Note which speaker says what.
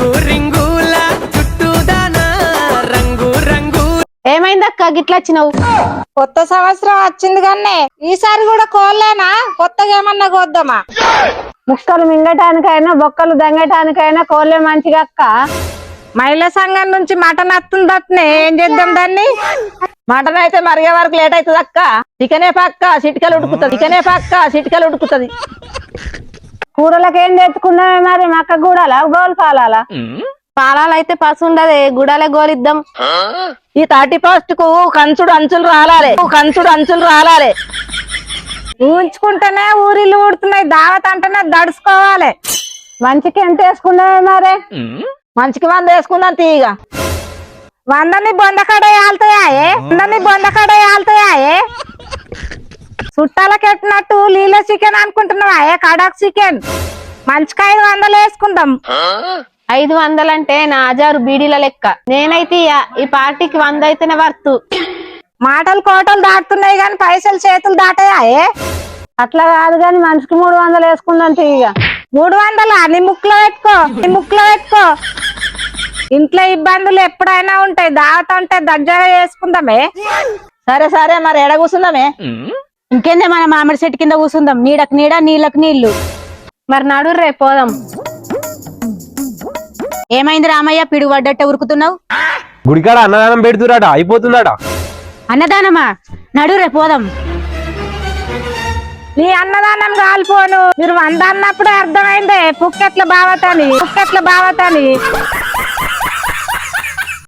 Speaker 1: Ring రింగుల చుట్టూదానా రంగు రంగు.
Speaker 2: ఏమైందక్క గిట్లా వచ్చినావు?
Speaker 3: కొత్త సంవత్సరం వచ్చింది కన్నే ఈసారి కూడా కోళ్ళేనా కొత్తగా ఏమన్నా కోద్దామా?
Speaker 2: ముక్కలు మింగటానికైనా బొక్కలు దంగటానికైనా కోళ్ళే మంచిగా అక్క.
Speaker 3: మహిళా సంఘం నుంచి మటన్ వస్తుందట్నే ఏం చేద్దాం దాన్ని?
Speaker 4: మటన్ అయితే మరిగే వరకు లేట్ అవుతుంది అక్క. చికెనే పక్క చిటికలు ఉడుకుతుంది, చికెనే పక్క చిటికలు ఉడుకుతుంది.
Speaker 2: కూరలకు ఏం తెచ్చుకున్నామే మరి? మక్క గూడాలా గోలు పాలాలా? పాలాలైతే పసు ఉండదు, గుడాలే గోలిద్దాం.
Speaker 4: ఈ 31st కు కంచుడు అంచులు రాలాలే, కంచుడు అంచులు రాలాలే.
Speaker 3: ఊంచుకుంటేనే ఊరిల్లు ఊడుతున్నాయి, దావత్ అంటేనే దడుచుకోవాలి.
Speaker 2: మంచికి ఎంత వేసుకున్నామే మరి?
Speaker 4: మంచికి 100 వేసుకుందాం తీయగా.
Speaker 3: 100ని బొందకడ ఆలుతాయే, 100ని బొందకడ ఆలుతాయే. చుట్టాలకు ఎట్టినట్టు లీల చికెన్ అనుకుంటున్నావా? కడాక్ చికెన్ మంచిగా 500 వేసుకుందాం.
Speaker 2: 500 అంటే నా 1000 బీడీల లెక్క. నేనైతే ఈ పార్టీకి 100 అయితేనే వర్తు.
Speaker 3: మాటలు కోటలు దాటుతున్నాయి గాని పైసలు చేతులు దాటాయే.
Speaker 2: అట్లా కాదు గాని మనిషికి 300 వేసుకుందాం తీయగా.
Speaker 3: 300 నీ ముక్కులో పెట్టుకో, నీ ముక్కులో పెట్టుకో. ఇంట్లో ఇబ్బందులు ఎప్పుడైనా ఉంటాయి, దావత్ అంటే దర్జాగా చేసుకుందామే.
Speaker 4: సరే సరే మరి ఎడ కూర్చుందామే?
Speaker 2: ఇంకేందే మన మామిడి చెట్టు కింద కూర్చుందాం, నీడకు నీడ నీళ్ళకు నీళ్లు. మరి నడు రేపు పోదాం.
Speaker 5: ఏమైంది రామయ్య పిడుగు పడ్డట్టే ఉరుకుతున్నావు?
Speaker 6: గుడికాడ అన్నదానం పెడుతురాట, అయిపోతుందట.
Speaker 5: అన్నదానమా? నడు రేపు పోదాం.
Speaker 3: నీ అన్నదానం కాలిపోను, మీరు 100 అన్నప్పుడే అర్థమైందే పుక్కెట్ల బావతని.